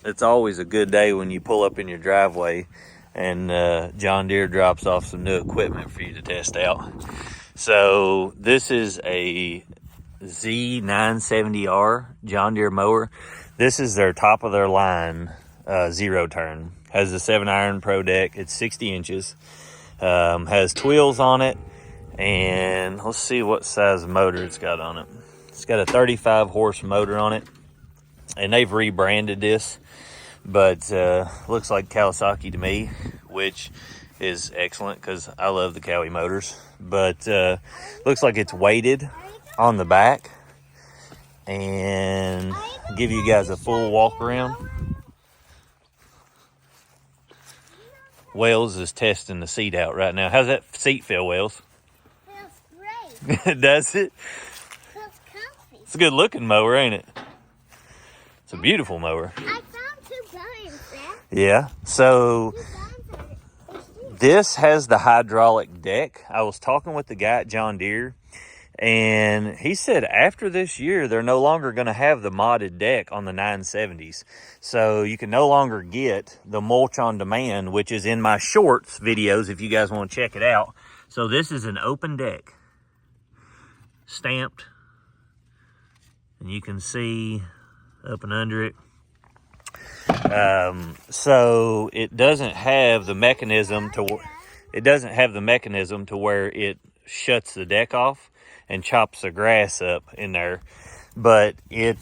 It's always a good day when you pull up in your driveway and John Deere drops off some new equipment for you to test out. So this is a Z970R John Deere mower. This is their top of their line zero turn. Has a 7-iron pro deck. It's 60 inches. Has tweels on it. And let's see what size motor it's got on it. It's got a 35 horse motor on it. And they've rebranded this, but looks like Kawasaki to me, which is excellent because I love the Cowie motors. But looks like it's weighted on the back, and give you guys a full walk around. Wales is testing the seat out right now. How's that seat feel, Wales? Feels great. Does it? Feels comfy. It's a good looking mower, ain't it? It's a beautiful mower. I found 2 buttons there. Yeah, so 2 buttons. this has the hydraulic deck. I was talking with the guy at John Deere, and he said after this year, they're no longer going to have the modded deck on the 970s. So you can no longer get the mulch on demand, which is in my shorts videos if you guys want to check it out. So this is an open deck, stamped, and you can see up and under it. So it doesn't have the mechanism to where it shuts the deck off and chops the grass up in there, but it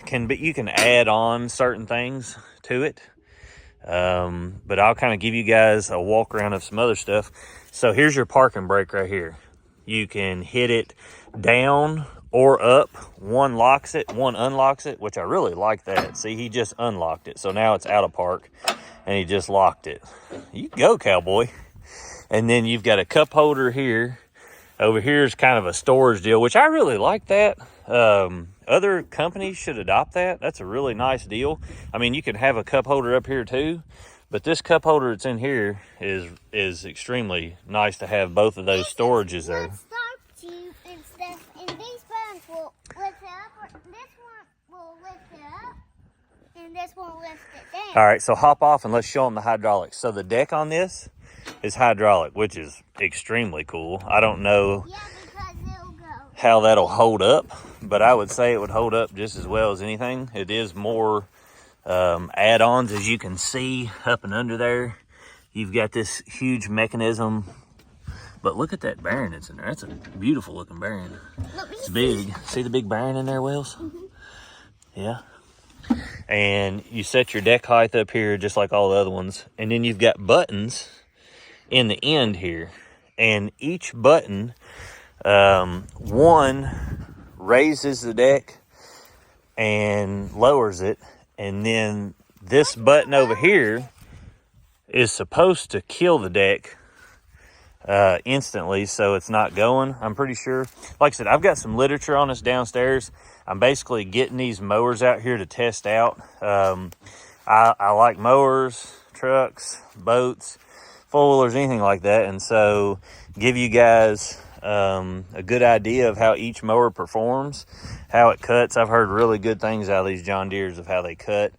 can be, you can add on certain things to it. But I'll kind of give you guys a walk around of some other stuff. So here's your parking brake right here. You can hit it down or up. One locks it, one unlocks it, which I really like that. See, he just unlocked it. So now it's out of park and he just locked it. You go, cowboy. And then you've got a cup holder here. Over here is kind of a storage deal, which I really like that. Other companies should adopt that. That's a really nice deal. I mean, you can have a cup holder up here too, but this cup holder that's in here is extremely nice to have both of those storages there. And these buttons will lift it up, or this one will lift it up, and this one will lift it down. All right, so hop off and let's show them the hydraulics. So the deck on this is hydraulic, which is extremely cool. I don't know how that'll hold up, but I would say it would hold up just as well as anything. It is more add-ons, as you can see up and under there. You've got this huge mechanism. But look at that bearing that's in there. That's a beautiful looking bearing. It's big. See the big bearing in there, Wells? Mm-hmm. Yeah. And you set your deck height up here just like all the other ones. And then you've got buttons in the end here. And each button, one raises the deck and lowers it. And then this button over here is supposed to kill the deck instantly, so it's not going, I'm pretty sure. Like I said, I've got some literature on this downstairs. I'm basically getting these mowers out here to test out. I like mowers, trucks, boats, four-wheelers, anything like that, and so give you guys a good idea of how each mower performs, how it cuts. I've heard really good things out of these John Deeres of how they cut.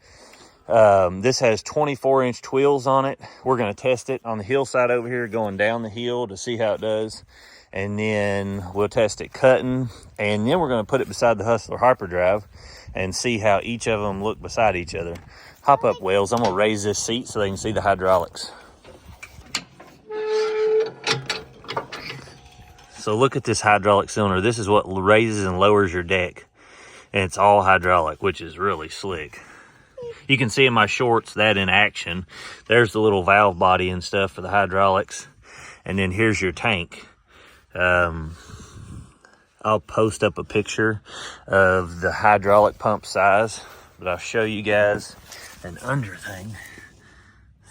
This has 24-inch tweels on it. We're going to test it on the hillside over here, going down the hill to see how it does. And then we'll test it cutting. And then we're going to put it beside the Hustler hyperdrive and see how each of them look beside each other. Hop up, Wales. I'm going to raise this seat so they can see the hydraulics. So look at this hydraulic cylinder. This is what raises and lowers your deck. And it's all hydraulic, which is really slick. You can see in my shorts that in action. There's the little valve body and stuff for the hydraulics. And then here's your tank. I'll post up a picture of the hydraulic pump size, but I'll show you guys an under thing.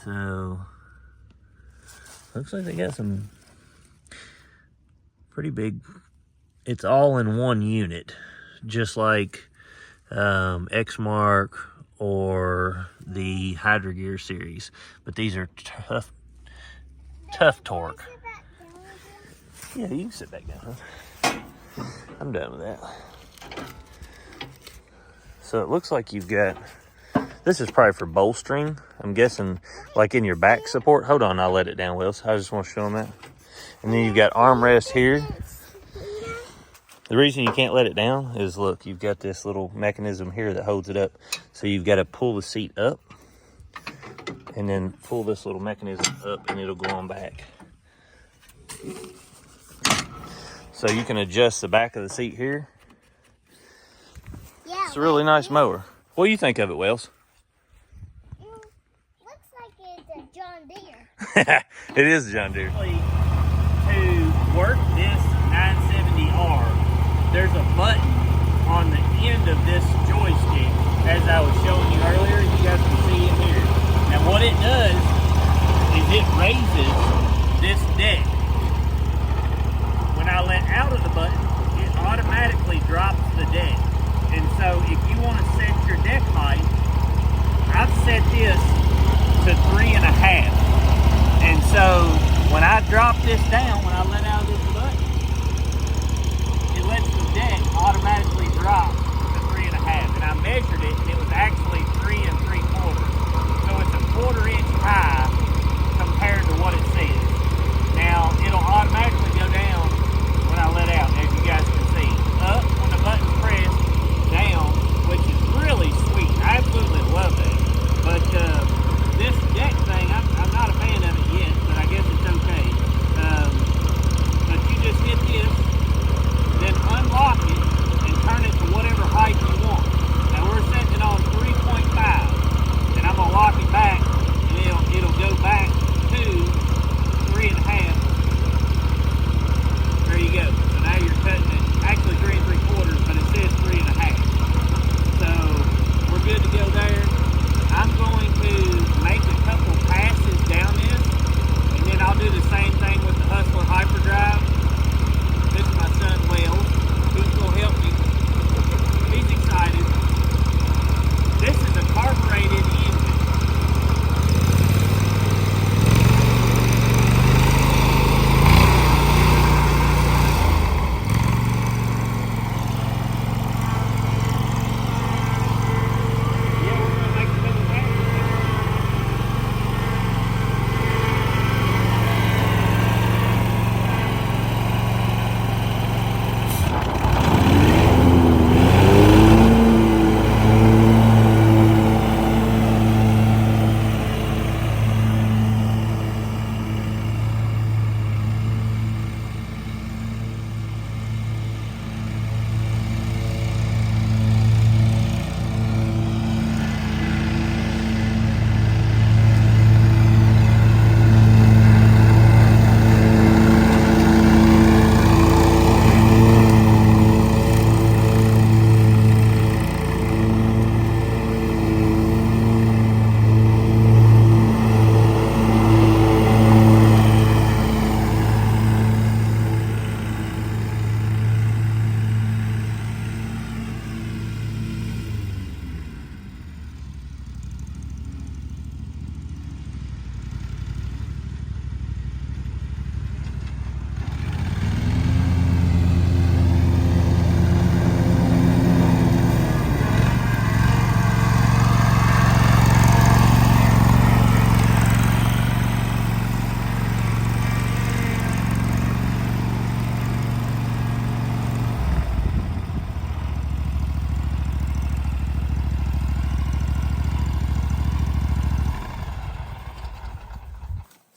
So, looks like they got some pretty big, it's all in one unit, just like Exmark or the Hydra Gear series, but these are tough torque. Yeah, you can sit back down, huh? I'm done with that. So it looks like you've got This is probably for bolstering. I'm guessing like in your back support. Hold on, I'll let it down, Wills. I just want to show them that. And then you've got armrest here. The reason you can't let it down is, look, you've got this little mechanism here that holds it up. So you've got to pull the seat up and then pull this little mechanism up and it'll go on back. So you can adjust the back of the seat here. Yeah, It's a really nice mower. What do you think of it, Wells? Looks like it's a John Deere. It is a John Deere. To work this 970R, there's a button on the end of this joystick, as I was showing you earlier. You guys can see it here. And what it does is it raises this deck. When I let out of the button, it automatically drops the deck. And so if you want to set your deck height, I've set this to 3.5. And so when I drop this down, when I let out of this button, it lets the deck automatically drop to 3.5. And I measured it, and it was actually 3 3/4. So it's a 1/4 inch high compared to what it says. Now, it'll automatically go down when I let out, as you guys can see. Up when the button's pressed, down, which is really sweet. I absolutely love that. But this deck thing, I'm not a fan of it yet, but I guess it's okay. But you just hit this, then unlock it, and turn it to whatever height you want. Now we're setting it on 3.5, and I'm gonna lock it back, and it'll go back to 3.5. There you go. So now you're cutting it, actually 3 3/4, but it says 3.5. So we're good to go there. I'm going to make a couple passes down this, and then I'll do the same thing with the Hustler hyperdrive. This is my son Wells. He's going to help me. He's excited. This is a carbureted engine.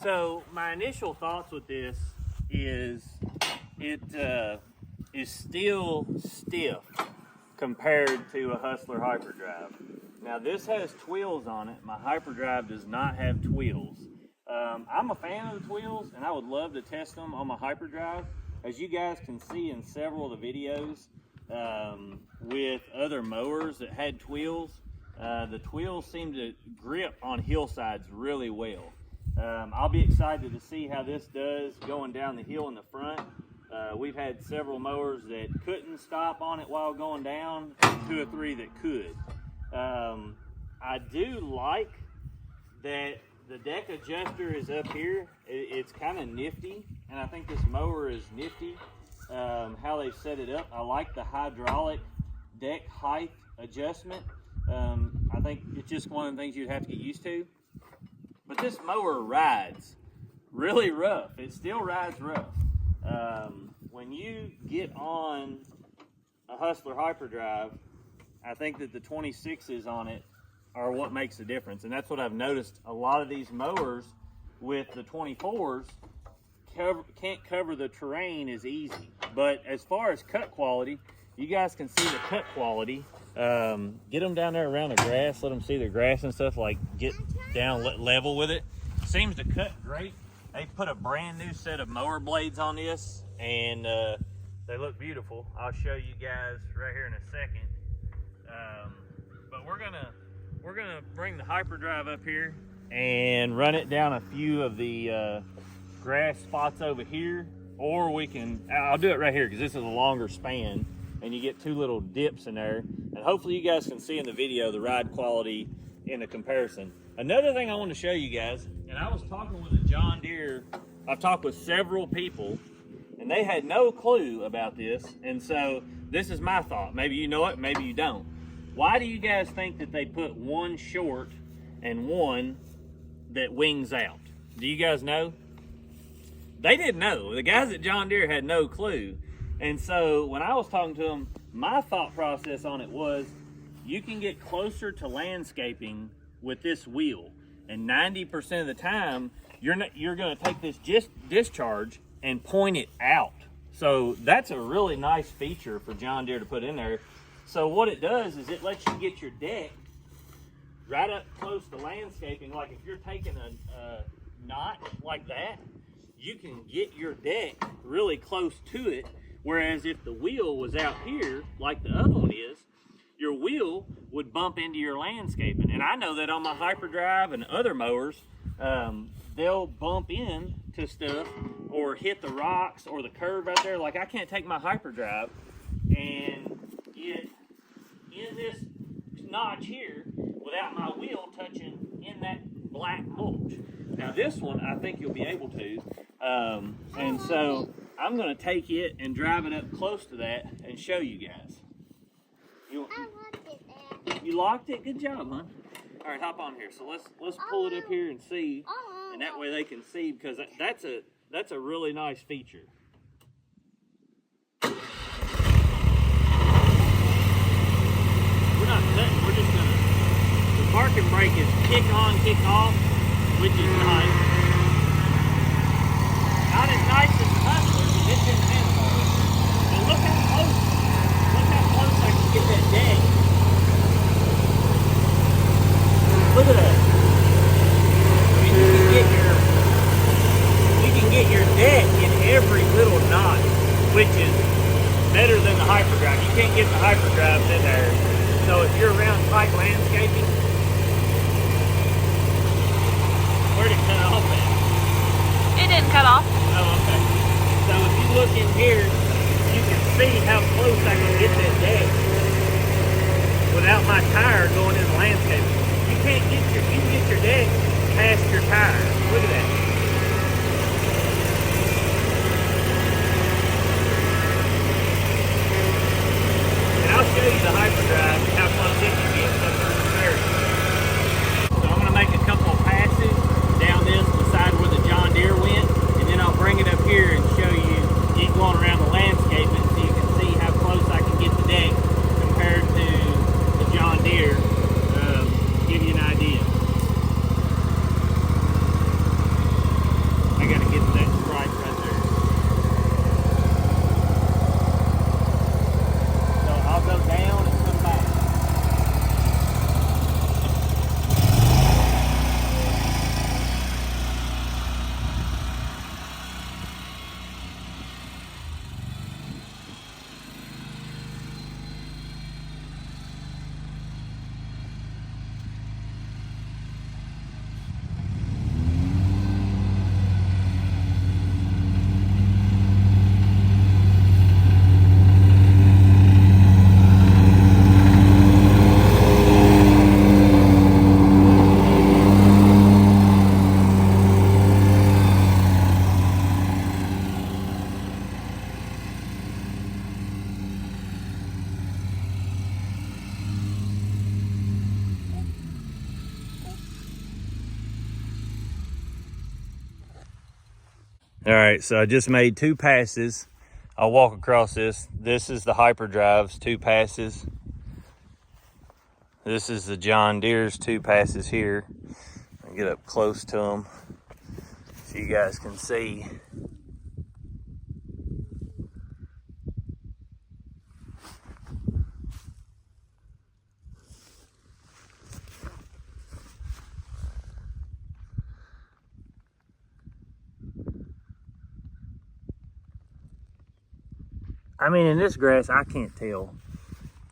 So my initial thoughts with this is it is still stiff compared to a Hustler hyperdrive. Now this has tweels on it. My hyperdrive does not have tweels. I'm a fan of the tweels, and I would love to test them on my hyperdrive. As you guys can see in several of the videos with other mowers that had tweels, the tweels seem to grip on hillsides really well. I'll be excited to see how this does going down the hill in the front. We've had several mowers that couldn't stop on it while going down, and 2 or 3 that could. I do like that the deck adjuster is up here. It's kind of nifty, and I think this mower is nifty how they've set it up. I like the hydraulic deck height adjustment. I think think it's just one of the things you'd have to get used to. But this mower rides really rough. It still rides rough. When you get on a Hustler hyperdrive, I think that the 26s on it are what makes the difference. And that's what I've noticed. A lot of these mowers with the 24s can't cover the terrain as easy. But as far as cut quality, you guys can see the cut quality. Get them down there around the grass, let them see the grass and stuff, like get down level with it. Seems to cut great. They put a brand new set of mower blades on this, and they look beautiful. I'll show you guys right here in a second. But we're gonna bring the hyperdrive up here and run it down a few of the grass spots over here, or I'll do it right here because this is a longer span and you get two little dips in there, and hopefully you guys can see in the video the ride quality in the comparison. Another thing I want to show you guys, and I was talking with a John Deere, I've talked with several people and they had no clue about this, and so this is my thought. Maybe you know it, maybe you don't. Why do you guys think that they put one short and one that wings out? Do you guys know? They didn't know. The guys at John Deere had no clue. And so when I was talking to them, my thought process on it was, you can get closer to landscaping with this wheel. And 90% of the time, you're gonna take this discharge and point it out. So that's a really nice feature for John Deere to put in there. So what it does is it lets you get your deck right up close to landscaping. Like if you're taking a knot like that, you can get your deck really close to it. Whereas if the wheel was out here, like the other one is, your wheel would bump into your landscaping. And I know that on my hyperdrive and other mowers, they'll bump in to stuff or hit the rocks or the curb right there. Like I can't take my hyperdrive and get in this notch here without my wheel touching in that black mulch. Now this one, I think you'll be able to. And so I'm gonna take it and drive it up close to that and show you guys. I locked it there. You locked it? Good job, huh? All right, hop on here. So let's pull it up here and see, and that way they can see, because that's a really nice feature. We're not cutting. We're just gonna. The parking brake is kick on, kick off, which is nice. Not as nice as the Hustler, because it's in handle. But look how close I can get that deck. Look at that. I mean, you can get your deck in every little knot, which is better than the hyperdrive. You can't get the hyperdrives in there. So if you're around tight landscaping, where'd it cut off at? It didn't cut off. Oh, okay. So if you look in here, you can see how close I can get that deck. All right, so I just made 2 passes. I'll walk across this. This is the hyperdrive's 2 passes. This is the John Deere's 2 passes here. I'll get up close to them so you guys can see. I mean, in this grass, I can't tell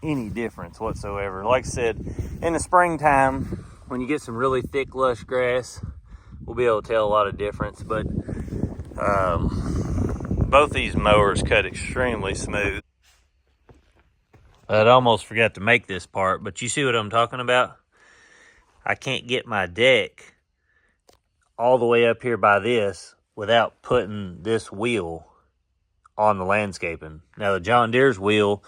any difference whatsoever. Like I said, in the springtime, when you get some really thick, lush grass, we'll be able to tell a lot of difference. But both these mowers cut extremely smooth. I'd almost forgot to make this part, but you see what I'm talking about? I can't get my deck all the way up here by this without putting this wheel on the landscaping. Now the John Deere's wheel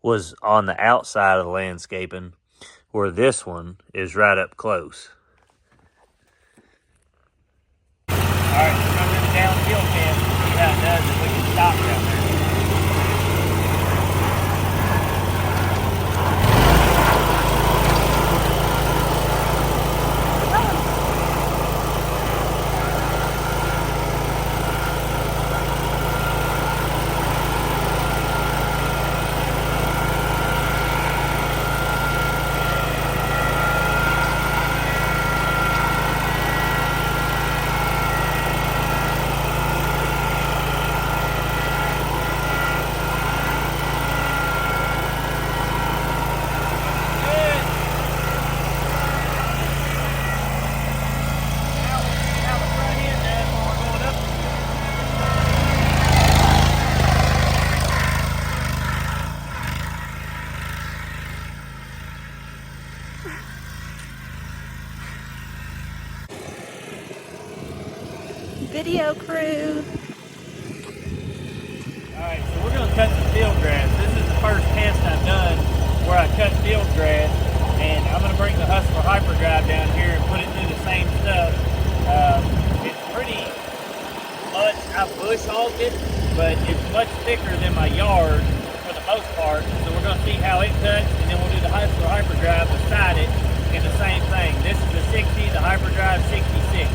was on the outside of the landscaping, where this one is right up close. All right, so we're going to downhill test, see how it does if we can stop down there. Video crew. Alright, so we're going to cut some field grass. This is the first test I've done where I cut field grass, and I'm going to bring the Hustler hyperdrive down here and put it through the same stuff. It's pretty much, I bush hogged it, but it's much thicker than my yard for the most part, so we're going to see how it cuts, and then we'll do the Hustler hyperdrive beside it in the same thing. This is the 60, the hyperdrive 66.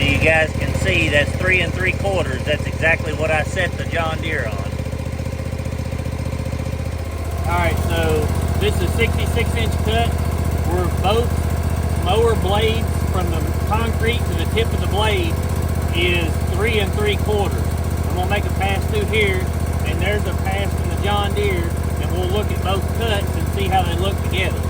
You guys can see that's 3 3/4. That's exactly what I set the John Deere on. Alright, so this is 66-inch cut. Where both mower blades from the concrete to the tip of the blade is 3 3/4. I'm going to make a pass through here, and there's a pass from the John Deere, and we'll look at both cuts and see how they look together.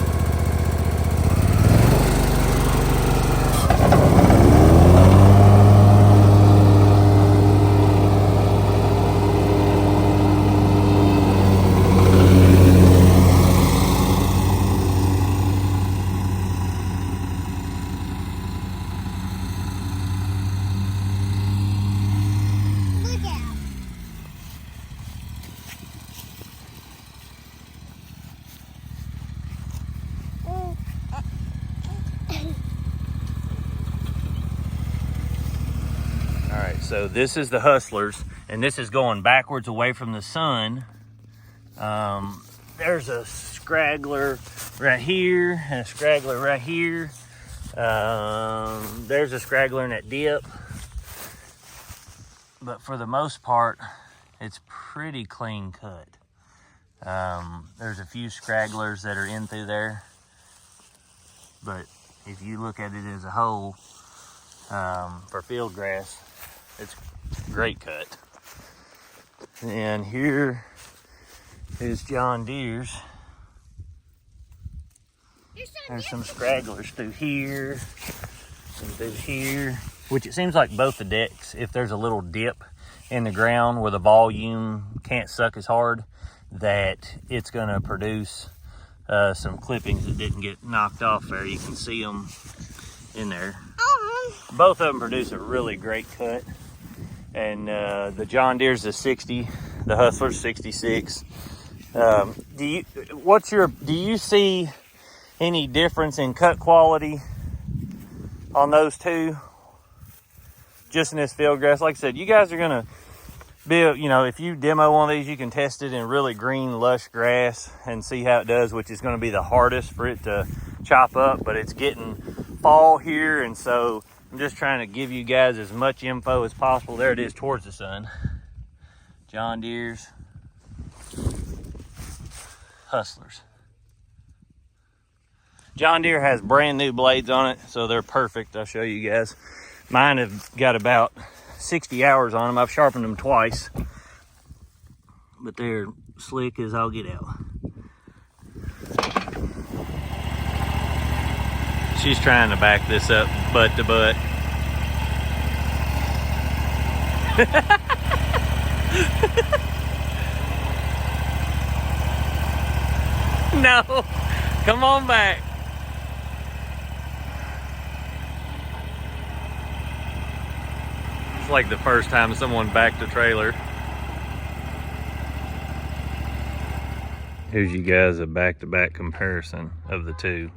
So this is the Hustlers, and this is going backwards away from the sun. There's a scraggler right here and a scraggler right here. There's a scraggler in that dip. But for the most part, it's pretty clean cut. There's a few scragglers that are in through there. But if you look at it as a whole, for field grass, it's great cut. And here is John Deere's. There's some stragglers through here and through here, which it seems like both the decks, if there's a little dip in the ground where the volume can't suck as hard, that it's going to produce some clippings that didn't get knocked off there. You can see them in there. Both of them produce a really great cut. And the John Deere's the 60, the Hustler's 66. Do you see any difference in cut quality on those two? Just in this field grass, like I said, you guys are gonna be, if you demo one of these, you can test it in really green, lush grass and see how it does, which is going to be the hardest for it to chop up. But it's getting fall here, and so I'm just trying to give you guys as much info as possible. There it is towards the sun. John Deere's Hustlers. John Deere has brand new blades on it, so they're perfect. I'll show you guys. Mine have got about 60 hours on them. I've sharpened them twice, but they're slick as I'll get out. She's trying to back this up butt to butt. No, come on back. It's like the first time someone backed a trailer. Here's you guys a back-to-back comparison of the two.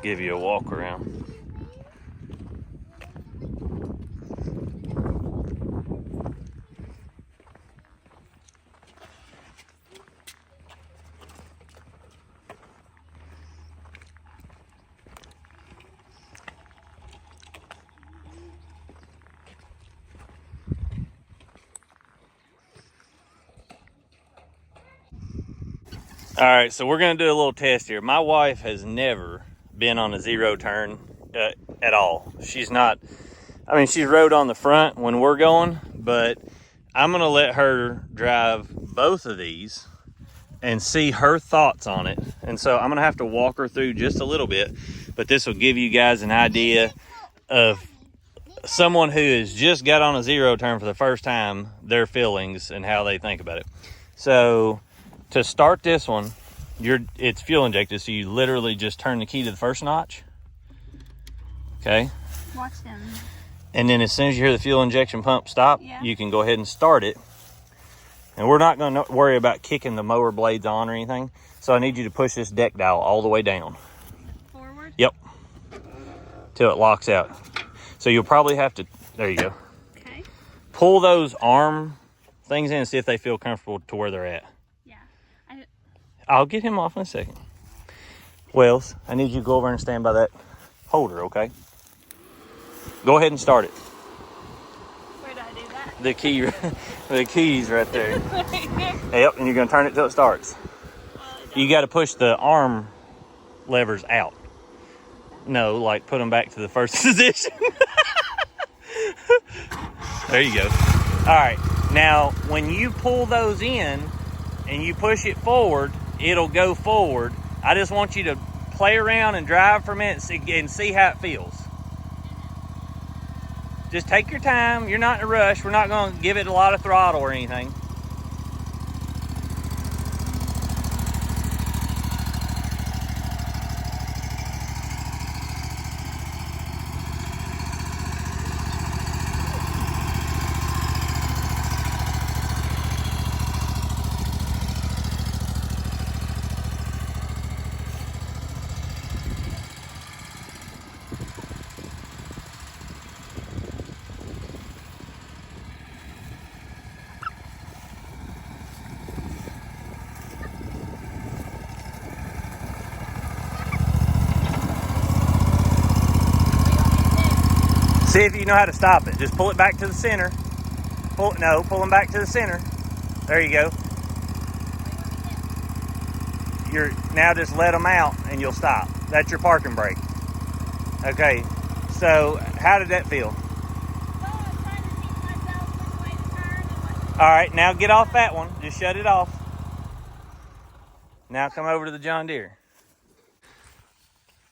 Give you a walk around. All right, so we're gonna do a little test here. My wife has never been on a zero turn at all. She's not, she's rode on the front when we're going, but I'm gonna let her drive both of these and see her thoughts on it. And so I'm gonna have to walk her through just a little bit, but this will give you guys an idea of someone who has just got on a zero turn for the first time, their feelings and how they think about it. So to start this one, it's fuel injected, so you literally just turn the key to the first notch. Okay? Watch them. And then as soon as you hear the fuel injection pump stop, you can go ahead and start it. And we're not going to worry about kicking the mower blades on or anything. So I need you to push this deck dial all the way down. Forward? Yep. Till it locks out. So you'll probably have to, there you go. Okay. Pull those arm things in and see if they feel comfortable to where they're at. I'll get him off in a second. Wells, I need you to go over and stand by that holder, okay? Go ahead and start it. Where do I do that? The key, the key's right there. Yep, and you're gonna turn it till it starts. You gotta push the arm levers out. No, like put them back to the first position. There you go. All right, now when you pull those in and you push it forward, it'll go forward. I just want you to play around and drive for a minute and see how it feels. Just take your time. You're not in a rush. We're not going to give it a lot of throttle or anything. See if you know how to stop it. Just pull it back to the center. Pull them back to the center. There you go. Now just let them out and you'll stop. That's your parking brake. Okay, So how did that feel? Well, I'm trying to teach myself which way to turn and what. All right, now get off that one. Just shut it off. Now come over to the John Deere.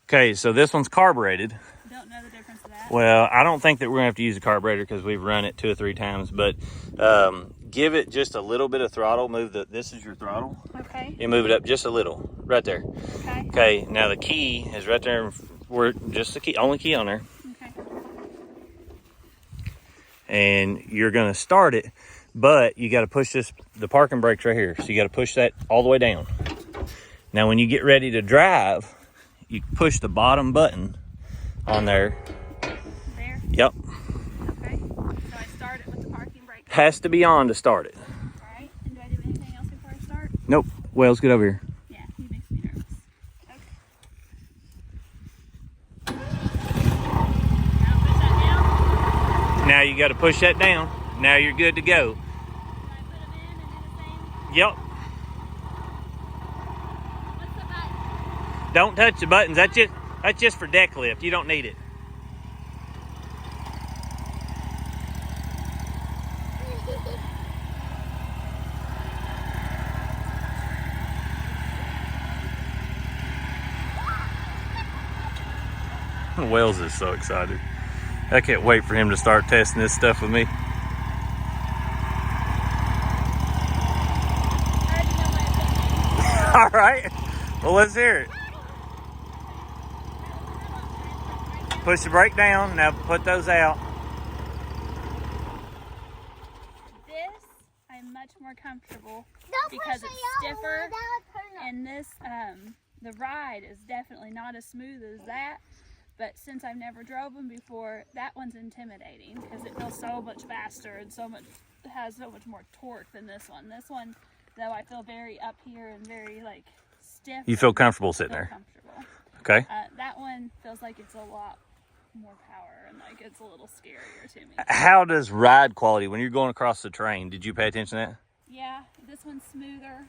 Okay, so this one's carbureted. Don't know the difference of that. Well, I don't think that we're gonna have to use a carburetor because we've run it 2 or 3 times, but give it just a little bit of throttle. This is your throttle. Okay. You move it up just a little, right there. Okay. Okay, now the key is right there. We're just the only key on there. Okay. And you're gonna start it, but you gotta push the parking brakes right here. So you gotta push that all the way down. Now when you get ready to drive, you push the bottom button on there. There? Yep. Okay. So I start it with the parking brake. Has to be on to start it. All right. And do I do anything else before I start? Nope. Well, let's get over here. Yeah, he makes me nervous. Okay. Now push that down. Now you got to push that down. Now you're good to go. Can I put them in and do the same? Yep. What's the button? Don't touch the buttons. That's just for deck lift. You don't need it. Wells is so excited. I can't wait for him to start testing this stuff with me. I already know my opinion. All right. Well, let's hear it. Push the brake down. Now put those out. This, I'm much more comfortable Don't because push it's it out stiffer, without turning. and this, the ride is definitely not as smooth as that. But since I've never drove them before, that one's intimidating because it feels so much faster and has so much more torque than this one. This one, though, I feel very up here and very like stiff. You feel comfortable sitting feel there. comfortable. Okay. That one feels like it's a lot more power and like it's a little scarier to me. How does ride quality when you're going across the terrain? Did you pay attention to that? Yeah, this one's smoother.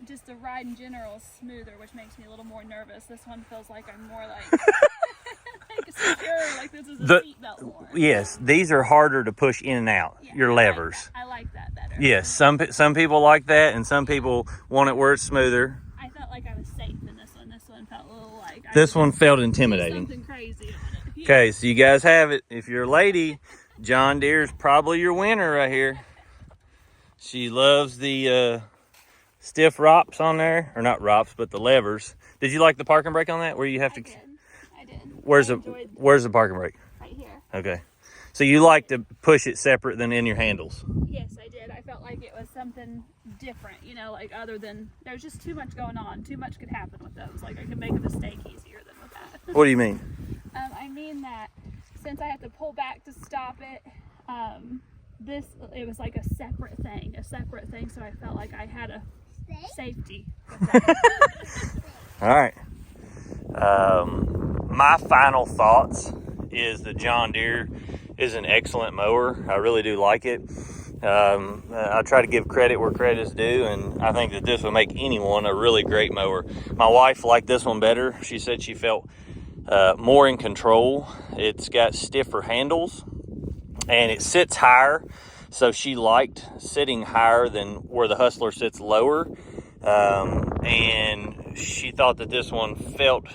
Just the ride in general is smoother, which makes me a little more nervous. This one feels like I'm more like, like secure, like this is a seatbelt more. Yes, these are harder to push in and out. Yeah, your levers. I like that better. Yes, some people like that, and some people want it where it's smoother. I felt like I was safe in this one. This one felt a little like This one felt intimidating. something crazy on it. Yeah. Okay, so you guys have it. If you're a lady, John Deere's probably your winner right here. She loves the stiff ROPS on there, or not ROPS, but the levers. Did you like the parking brake on that? Where you have to? I did. Where's the parking brake? Right here. Okay, so you like to push it separate than in your handles. Yes, I did. I felt like it was something different, you know, like other than there's just too much going on. Too much could happen with those. Like I could make a mistake easier than with that. What do you mean? I mean that since I have to pull back to stop it, it was like a separate thing. So I felt like I had a safety with that. All right. My final thoughts is the John Deere is an excellent mower. I really do like it. I try to give credit where credit is due, and I think that this would make anyone a really great mower. My wife liked this one better. She said she felt more in control. It's got stiffer handles, and it sits higher, so she liked sitting higher than where the Hustler sits lower. And she thought that this one felt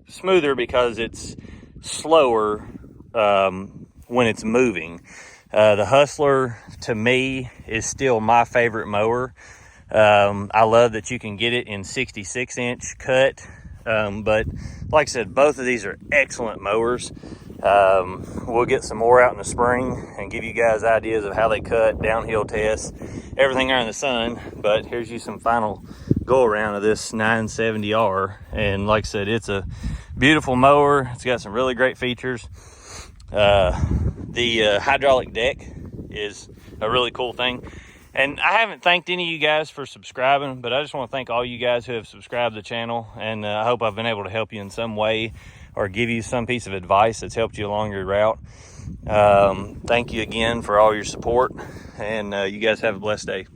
smoother because it's slower when it's moving. The Hustler, to me, is still my favorite mower. I love that you can get it in 66-inch cut. But like I said, both of these are excellent mowers. We'll get some more out in the spring and give you guys ideas of how they cut, downhill tests, everything under the sun. But here's you some final go around of this 970R. And like I said, it's a beautiful mower. It's got some really great features. The hydraulic deck is a really cool thing. And I haven't thanked any of you guys for subscribing, but I just want to thank all you guys who have subscribed to the channel. And I hope I've been able to help you in some way or give you some piece of advice that's helped you along your route. Thank you again for all your support, and you guys have a blessed day.